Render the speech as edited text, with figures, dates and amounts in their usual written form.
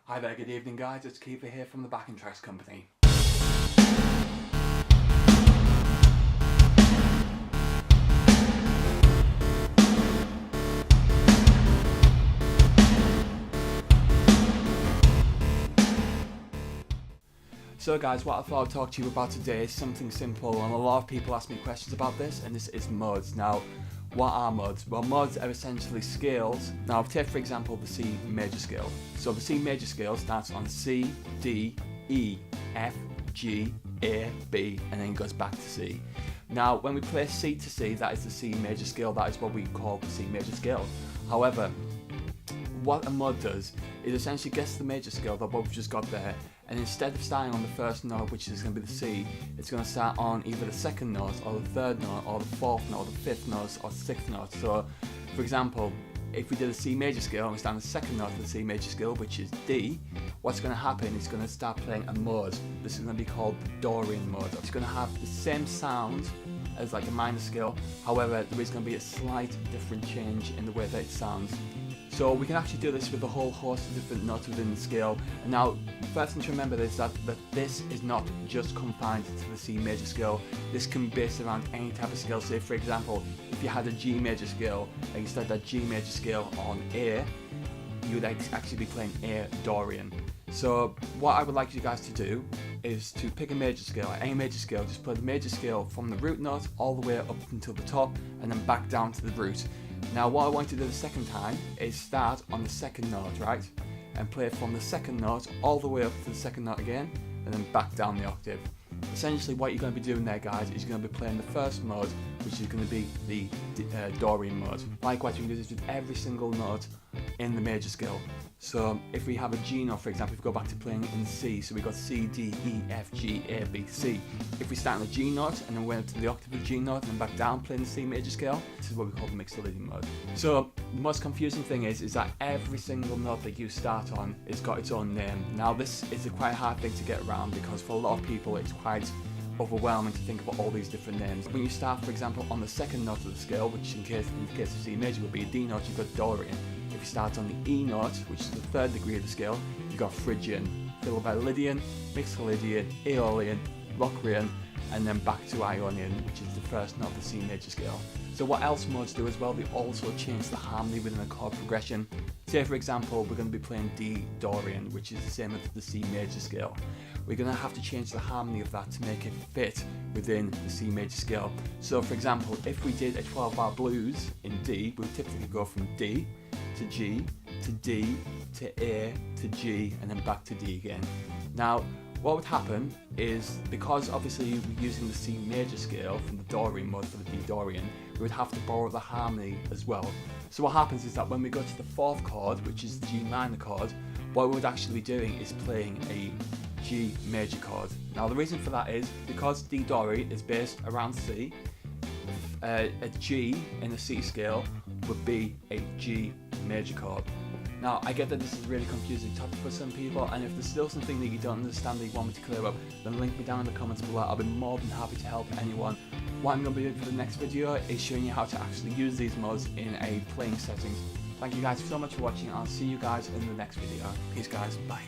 Hi there, good evening guys, it's Kiva here from the Backing Tracks Company. So guys, what I thought I'd talk to you about today is something simple, and a lot of people ask me questions about this, and this is modes. Now, what are modes? Well, modes are essentially scales. Now, take for example the C major scale. So the C major scale starts on C, D, E, F, G, A, B, and then goes back to C. Now, when we play C to C, that is the C major scale, that is what we call the C major scale. However, what a mod does is essentially guess the major scale that what we've just got there, and instead of starting on the first note, which is going to be the C, it's going to start on either the second note or the third note or the fourth note or the fifth note or the sixth note. So for example, if we did a C major scale and we start on the second note of the C major scale, which is D, what's going to happen is going to start playing a mode. This is going to be called the Dorian mode. It's going to have the same sound as like a minor scale, however there is going to be a slight different change in the way that it sounds. So we can actually do this with a whole host of different notes within the scale. And now, first thing to remember is that this is not just confined to the C major scale. This can be based around any type of scale. Say for example, if you had a G major scale and you started that G major scale on A, you would actually be playing A Dorian. So what I would like you guys to do is to pick a major scale, any major scale, just play the major scale from the root note all the way up until the top and then back down to the root. Now what I want you to do the second time is start on the second note, right? And play from the second note all the way up to the second note again and then back down the octave. Essentially what you're going to be doing there guys is you're going to be playing the first mode, which is going to be the Dorian mode. Likewise you can do this with every single note in the major scale. So if we have a G note for example, if we go back to playing in C, so we've got C, D, E, F, G, A, B, C. If we start on the G note and then went to the octave of the G note and then back down playing the C major scale, this is what we call the mixolydian mode. So the most confusing thing is that every single note that you start on has got its own name. Now this is a quite hard thing to get around because for a lot of people it's quite overwhelming to think about all these different names. When you start for example on the second note of the scale, which in the case of C major would be a D note, you've got Dorian. If you start on the E note, which is the third degree of the scale, you've got Phrygian, Philopylidian, Mixolydian, Aeolian, Locrian, and then back to Ionian, which is the first note of the C major scale. So what else modes do as well, they also change the harmony within a chord progression. Say for example, we're going to be playing D Dorian, which is the same as the C major scale. We're going to have to change the harmony of that to make it fit within the C major scale. So for example, if we did a 12-bar blues in D, we would typically go from D to G, to D, to A, to G, and then back to D again. Now, what would happen is, because obviously we're using the C major scale from the Dorian mode for the D Dorian, we would have to borrow the harmony as well. So what happens is that when we go to the fourth chord, which is the G minor chord, what we would actually be doing is playing a G major chord. Now the reason for that is because D Dorian is based around C, a G in the C scale would be a G major chord. Now I get that this is a really confusing topic for some people, and if there's still something that you don't understand that you want me to clear up, then link me down in the comments below. I'll be more than happy to help anyone. What I'm going to be doing for the next video is showing you how to actually use these modes in a playing setting. Thank you guys so much for watching. I'll see you guys in the next video. Peace guys, bye.